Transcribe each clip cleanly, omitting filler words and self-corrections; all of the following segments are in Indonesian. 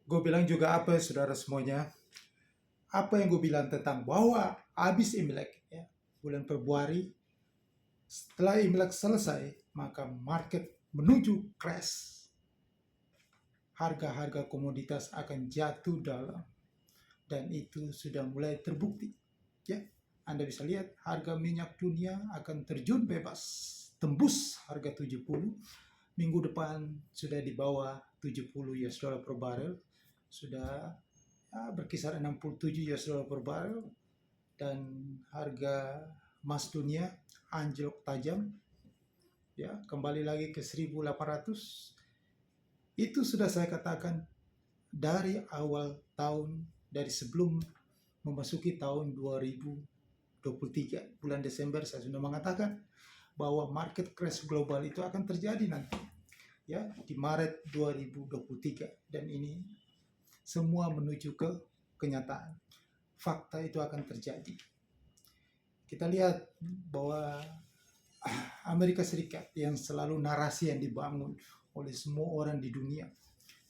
Gue bilang juga apa saudara semuanya, apa yang gue bilang tentang bahwa habis Imlek ya, bulan Februari, setelah Imlek selesai maka market menuju crash, harga-harga komoditas akan jatuh dalam, dan itu sudah mulai terbukti ya. Anda bisa lihat harga minyak dunia akan terjun bebas, tembus harga 70, minggu depan sudah di bawah 70 US dollar per barrel, sudah berkisar 67 US dollar per barrel, dan harga emas dunia anjlok tajam ya, kembali lagi ke 1800. Itu sudah saya katakan dari awal tahun, dari sebelum memasuki tahun 2023 bulan Desember saya sudah mengatakan bahwa market crash global itu akan terjadi nanti ya di Maret 2023, dan ini semua menuju ke kenyataan. Fakta itu akan terjadi. Kita lihat bahwa Amerika Serikat yang selalu narasi yang dibangun oleh semua orang di dunia,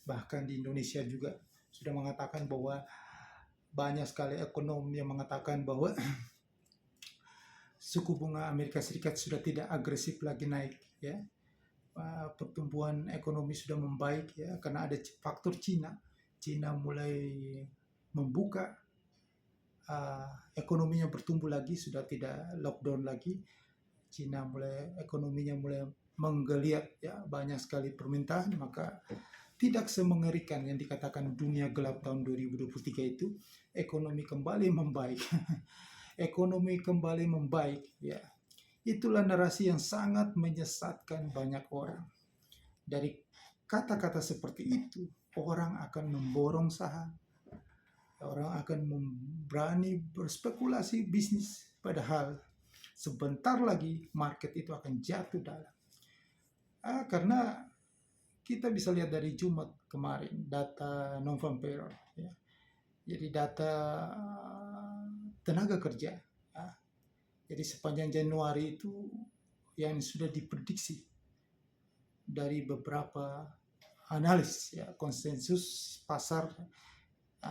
bahkan di Indonesia juga sudah mengatakan bahwa banyak sekali ekonom yang mengatakan bahwa suku bunga Amerika Serikat sudah tidak agresif lagi naik ya. Pertumbuhan ekonomi sudah membaik ya, karena ada faktor Cina. Cina mulai membuka, ekonominya bertumbuh lagi, sudah tidak lockdown lagi. Cina mulai ekonominya mulai menggeliat ya, banyak sekali permintaan, maka tidak semengerikan yang dikatakan dunia gelap tahun 2023 itu. Ekonomi kembali membaik. Ekonomi kembali membaik ya. Itulah narasi yang sangat menyesatkan banyak orang. Dari kata-kata seperti itu, orang akan memborong saham, orang akan berani berspekulasi bisnis, padahal sebentar lagi market itu akan jatuh dalam. Karena kita bisa lihat dari Jumat kemarin data non-farm payroll ya. Jadi data tenaga kerja ya. Jadi sepanjang Januari itu yang sudah diprediksi dari beberapa analis ya, konsensus pasar,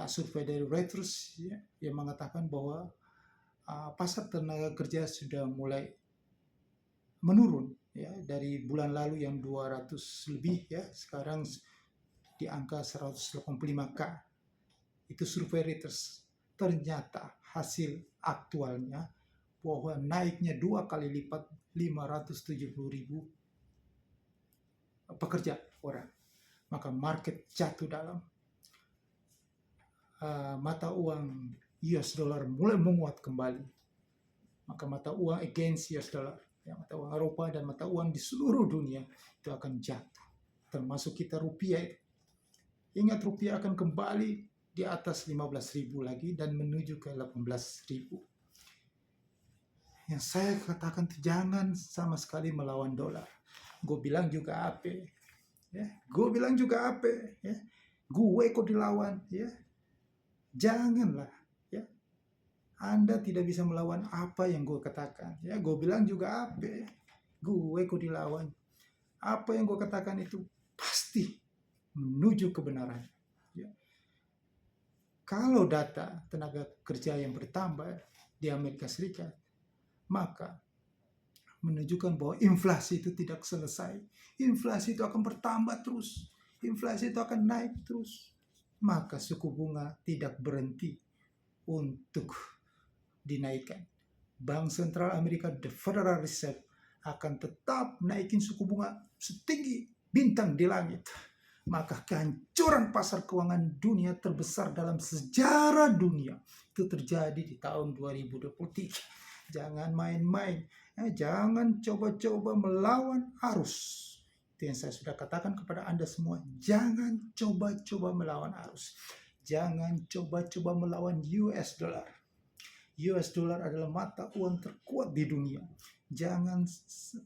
survei dari Reuters ya, yang mengatakan bahwa pasar tenaga kerja sudah mulai menurun ya, dari bulan lalu yang 200 lebih ya, sekarang di angka 185K. Itu survei Reuters. Ternyata hasil aktualnya bahwa naiknya 2 kali lipat, 570.000 pekerja orang. Maka market jatuh dalam. Mata uang US dollar mulai menguat kembali. Maka mata uang against US dollar ya, mata uang Eropa dan mata uang di seluruh dunia itu akan jatuh, termasuk kita rupiah. Ingat, rupiah akan kembali di atas 15.000 lagi dan menuju ke 18.000. Yang saya katakan jangan sama sekali melawan dolar. Gue bilang juga apa ya, gue bilang juga apa ya, gue kok dilawan ya, janganlah ya. Anda tidak bisa melawan apa yang gue katakan ya. Gue bilang juga apa, gue kok dilawan. Apa yang gue katakan itu pasti menuju kebenaran ya. Kalau data tenaga kerja yang bertambah di Amerika Serikat, maka menunjukkan bahwa inflasi itu tidak selesai. Inflasi itu akan bertambah terus. Inflasi itu akan naik terus. Maka suku bunga tidak berhenti untuk dinaikkan. Bank Sentral Amerika, the Federal Reserve, akan tetap naikin suku bunga setinggi bintang di langit. Maka kehancuran pasar keuangan dunia terbesar dalam sejarah dunia itu terjadi di tahun 2023. Jangan main-main, jangan coba-coba melawan arus. Itu yang saya sudah katakan kepada Anda semua. Jangan coba-coba melawan arus. Jangan coba-coba melawan US dollar. US dollar adalah mata uang terkuat di dunia. Jangan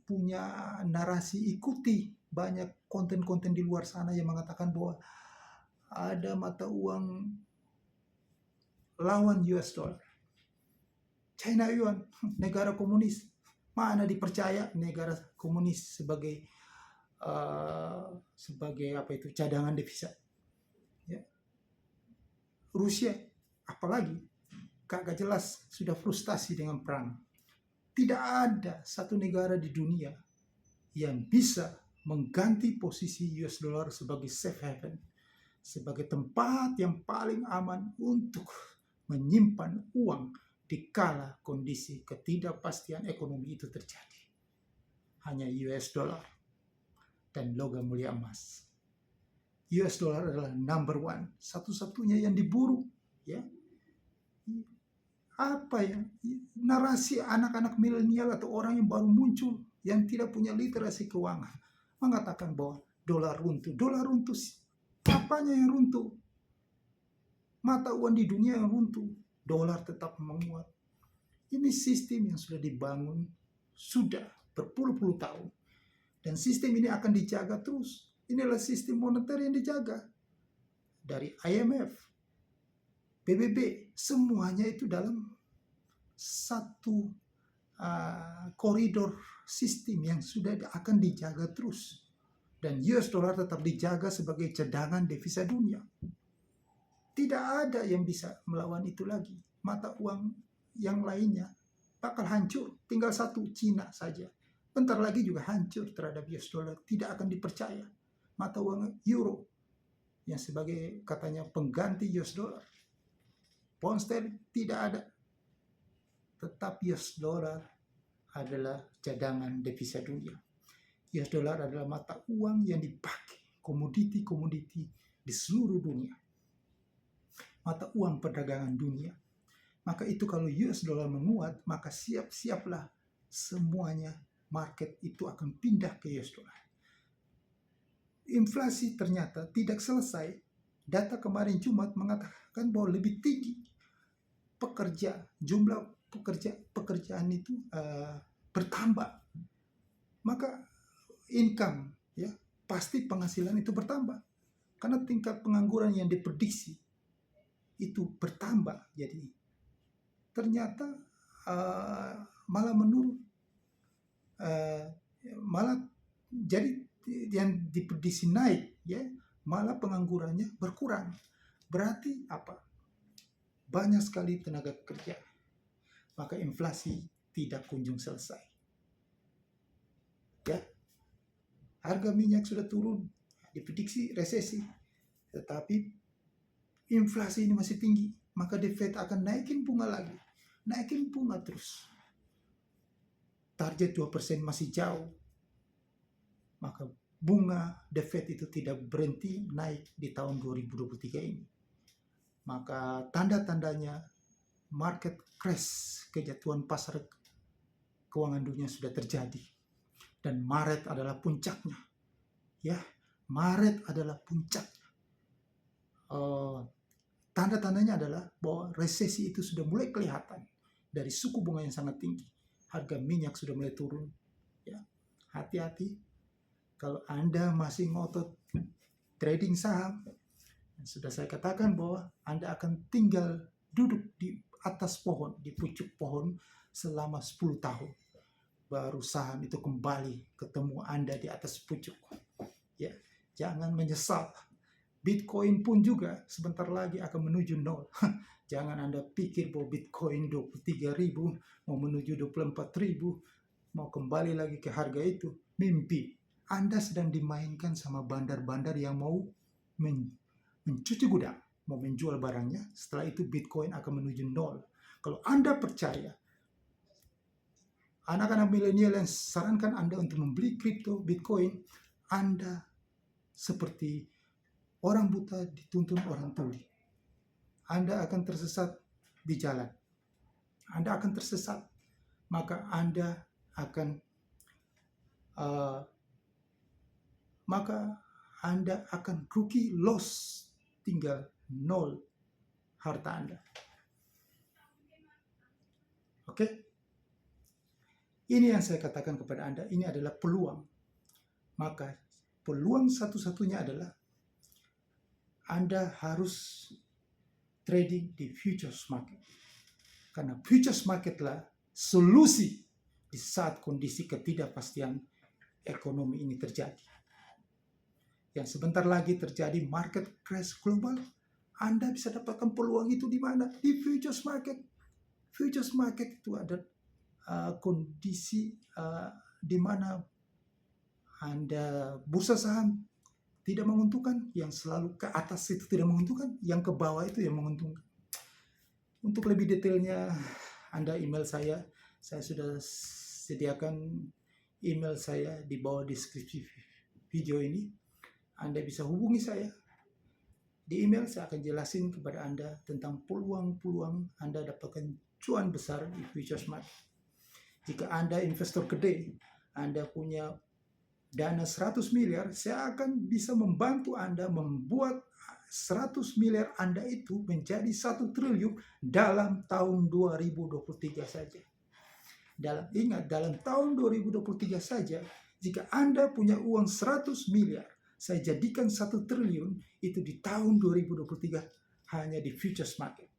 punya narasi ikuti banyak konten-konten di luar sana yang mengatakan bahwa ada mata uang lawan US dollar. China Yuan, negara komunis. Mana dipercaya negara komunis sebagai apa itu, cadangan devisa. Ya. Rusia apalagi kagak jelas sudah frustasi dengan perang. Tidak ada satu negara di dunia yang bisa mengganti posisi US dollar sebagai safe haven, sebagai tempat yang paling aman untuk menyimpan uang di kala kondisi ketidakpastian ekonomi itu terjadi. Hanya US dollar dan logam mulia emas. US dollar adalah number one, satu-satunya yang diburu. Ya, apa ya, narasi anak-anak milenial atau orang yang baru muncul yang tidak punya literasi keuangan mengatakan bahwa dolar runtuh. Dolar runtuh, apanya yang runtuh? Mata uang di dunia yang runtuh, dolar tetap menguat. Ini sistem yang sudah dibangun sudah berpuluh-puluh tahun. Dan sistem ini akan dijaga terus. Inilah sistem moneter yang dijaga. Dari IMF, PBB, semuanya itu dalam satu koridor sistem yang sudah akan dijaga terus. Dan US dollar tetap dijaga sebagai cadangan devisa dunia. Tidak ada yang bisa melawan itu lagi. Mata uang yang lainnya bakal hancur. Tinggal satu, Cina saja. Bentar lagi juga hancur terhadap US dollar. Tidak akan dipercaya. Mata uang euro yang sebagai katanya pengganti US dollar. Pound sterling tidak ada. Tetap US dollar adalah cadangan devisa dunia. US dollar adalah mata uang yang dipakai komoditi-komoditi di seluruh dunia. Mata uang perdagangan dunia. Maka itu kalau US dollar menguat, maka siap-siaplah semuanya market itu akan pindah ke US dollar. Inflasi ternyata tidak selesai. Data kemarin Jumat mengatakan bahwa lebih tinggi jumlah pekerjaan itu bertambah. Maka income, ya, pasti penghasilan itu bertambah. Karena tingkat pengangguran yang diprediksi itu bertambah. Jadi ternyata malah menurun. Malah jadi yang diprediksi naik, ya, malah penganggurannya berkurang. Berarti apa? Banyak sekali tenaga kerja. Maka inflasi tidak kunjung selesai. Ya, harga minyak sudah turun, diprediksi resesi, tetapi inflasi ini masih tinggi. Maka The Fed akan naikin bunga lagi, naikin bunga terus. Target 2% masih jauh. Maka bunga The Fed itu tidak berhenti naik di tahun 2023 ini. Maka tanda-tandanya market crash, kejatuhan pasar keuangan dunia sudah terjadi. Dan Maret adalah puncaknya. Ya, Maret adalah puncaknya. Tanda-tandanya adalah bahwa resesi itu sudah mulai kelihatan dari suku bunga yang sangat tinggi. Harga minyak sudah mulai turun. Ya, hati-hati kalau Anda masih ngotot trading saham. Sudah saya katakan bahwa Anda akan tinggal duduk di atas pohon, di pucuk pohon selama 10 tahun. Baru saham itu kembali ketemu Anda di atas pucuk. Ya, jangan menyesal. Bitcoin pun juga sebentar lagi akan menuju nol. Jangan Anda pikir bahwa Bitcoin 23.000 mau menuju 24.000 mau kembali lagi ke harga itu. Mimpi. Anda sedang dimainkan sama bandar-bandar yang mau mencuci gudang, mau menjual barangnya. Setelah itu Bitcoin akan menuju nol. Kalau Anda percaya, anak-anak milenial yang sarankan Anda untuk membeli kripto Bitcoin, Anda seperti orang buta dituntun orang tuli. Anda akan tersesat di jalan. Anda akan tersesat. Maka Anda akan rugi, loss, tinggal nol harta Anda. Oke? Ini yang saya katakan kepada Anda, ini adalah peluang. Maka peluang satu-satunya adalah Anda harus trading di futures market. Karena futures marketlah solusi di saat kondisi ketidakpastian ekonomi ini terjadi. Yang sebentar lagi terjadi market crash global, Anda bisa dapatkan peluang itu di mana? Di futures market. Futures market itu ada kondisi di mana Anda bursa saham tidak menguntungkan, yang selalu ke atas itu tidak menguntungkan, yang ke bawah itu yang menguntungkan. Untuk lebih detailnya, Anda email saya sudah sediakan email saya di bawah deskripsi video ini. Anda bisa hubungi saya. Di email saya akan jelasin kepada Anda tentang peluang-peluang Anda dapatkan cuan besar di futures market. Jika Anda investor gede, Anda punya dana 100 miliar, saya akan bisa membantu Anda membuat 100 miliar Anda itu menjadi 1 triliun dalam tahun 2023 saja. Ingat, dalam tahun 2023 saja, jika Anda punya uang 100 miliar, saya jadikan 1 triliun itu di tahun 2023 hanya di futures market.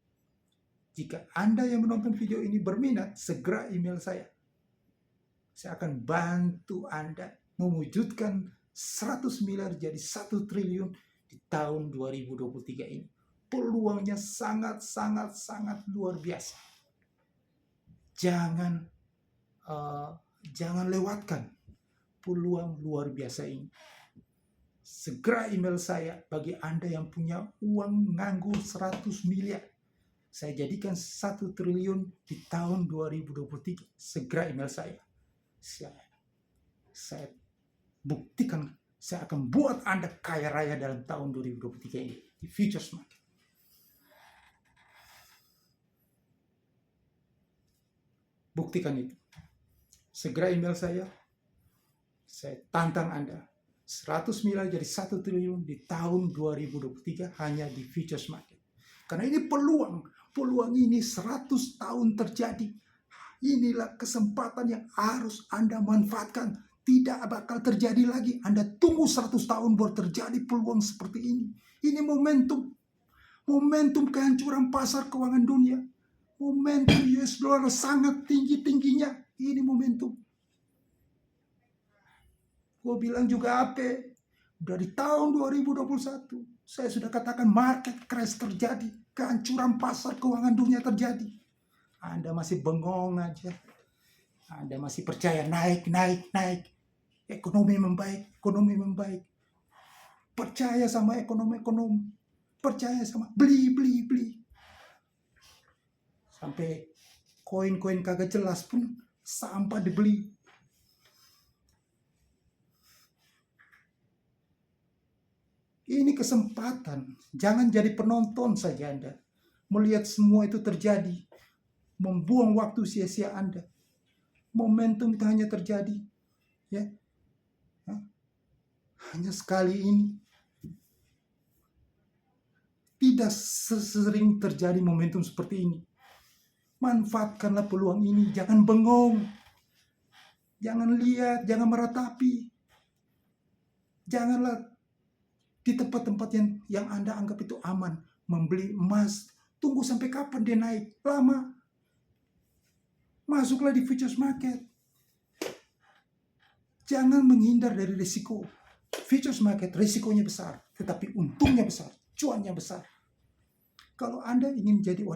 Jika Anda yang menonton video ini berminat, segera email saya. Saya akan bantu Anda mewujudkan 100 miliar jadi 1 triliun di tahun 2023 ini. Peluangnya sangat luar biasa. Jangan lewatkan peluang luar biasa ini. Segera email saya bagi Anda yang punya uang nganggur 100 miliar. Saya jadikan 1 triliun di tahun 2023. Segera email saya. Saya buktikan, saya akan buat Anda kaya raya dalam tahun 2023 ini di futures market. Buktikan itu. Segera email saya tantang Anda. 100 miliar jadi 1 triliun di tahun 2023 hanya di futures market. Karena ini peluang ini 100 tahun terjadi. Inilah kesempatan yang harus Anda manfaatkan. Tidak bakal terjadi lagi. Anda tunggu 100 tahun baru terjadi peluang seperti ini. Ini momentum. Momentum kehancuran pasar keuangan dunia. Momentum US dollar sangat tinggi-tingginya. Ini momentum. Gue bilang juga apa? Dari tahun 2021, saya sudah katakan market crash terjadi. Kehancuran pasar keuangan dunia terjadi. Anda masih bengong aja. Anda masih percaya naik. Ekonomi membaik. Percaya sama ekonomi. Percaya sama beli. Sampai koin-koin kagak jelas pun sampah dibeli. Ini kesempatan. Jangan jadi penonton saja Anda. Melihat semua itu terjadi. Membuang waktu sia-sia Anda. Momentum itu hanya terjadi. Ya, hanya sekali ini. Tidak sering terjadi momentum seperti ini. Manfaatkanlah peluang ini. Jangan bengong. Jangan lihat, jangan meratapi. Janganlah di tempat-tempat yang Anda anggap itu aman. Membeli emas. Tunggu sampai kapan dia naik? Lama. Masuklah di futures market. Jangan menghindar dari risiko. Futures market risikonya besar, tetapi untungnya besar, cuannya besar. Kalau Anda ingin jadi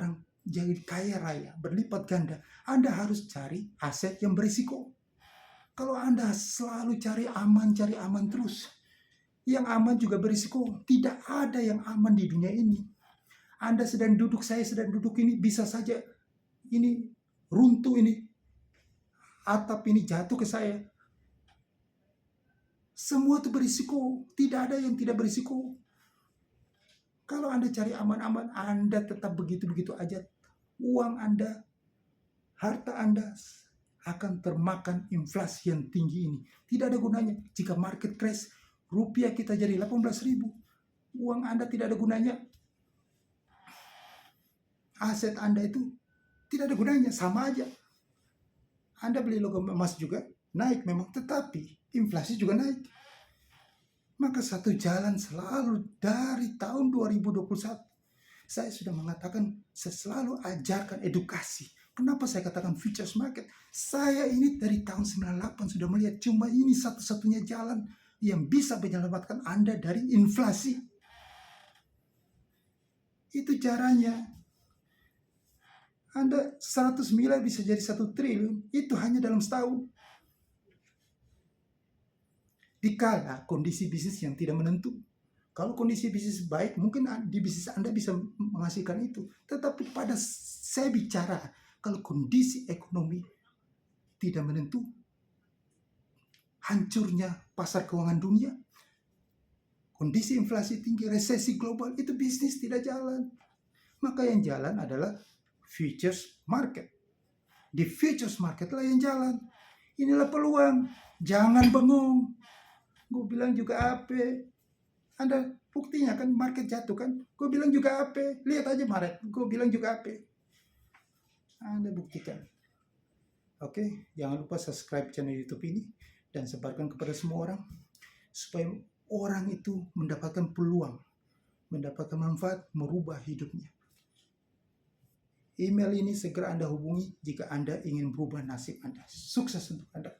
kaya raya, berlipat ganda, Anda harus cari aset yang berisiko. Kalau Anda selalu cari aman terus, yang aman juga berisiko. Tidak ada yang aman di dunia ini. Anda sedang duduk, saya sedang duduk ini, bisa saja ini runtuh, ini atap ini jatuh ke saya. Semua itu berisiko. Tidak ada yang tidak berisiko. Kalau Anda cari aman-aman, Anda tetap begitu-begitu aja. Uang Anda, harta Anda akan termakan inflasi yang tinggi ini. Tidak ada gunanya. Jika market crash, rupiah kita jadi 18.000. Uang Anda tidak ada gunanya. Aset Anda itu tidak ada gunanya. Sama aja. Anda beli logam emas juga naik memang, tetapi inflasi juga naik. Maka satu jalan selalu dari tahun 2021. Saya sudah mengatakan, saya selalu ajarkan edukasi. Kenapa saya katakan futures market? Saya ini dari tahun 98 sudah melihat cuma ini satu-satunya jalan yang bisa menyelamatkan Anda dari inflasi. Itu caranya. Anda 100 miliar bisa jadi 1 triliun, itu hanya dalam setahun. Dikala kondisi bisnis yang tidak menentu. Kalau kondisi bisnis baik, mungkin di bisnis Anda bisa menghasilkan itu. Tetapi pada saya bicara, kalau kondisi ekonomi tidak menentu, hancurnya pasar keuangan dunia, kondisi inflasi tinggi, resesi global, itu bisnis tidak jalan. Maka yang jalan adalah futures market. Di futures market lah yang jalan. Inilah peluang. Jangan bengong. Gue bilang juga apa? Anda buktinya kan market jatuh kan? Gue bilang juga apa? Lihat aja Maret. Gue bilang juga apa? Anda buktikan. Oke, jangan lupa subscribe channel YouTube ini dan sebarkan kepada semua orang supaya orang itu mendapatkan peluang, mendapatkan manfaat, merubah hidupnya. Email ini segera Anda hubungi jika Anda ingin berubah nasib Anda. Sukses untuk Anda.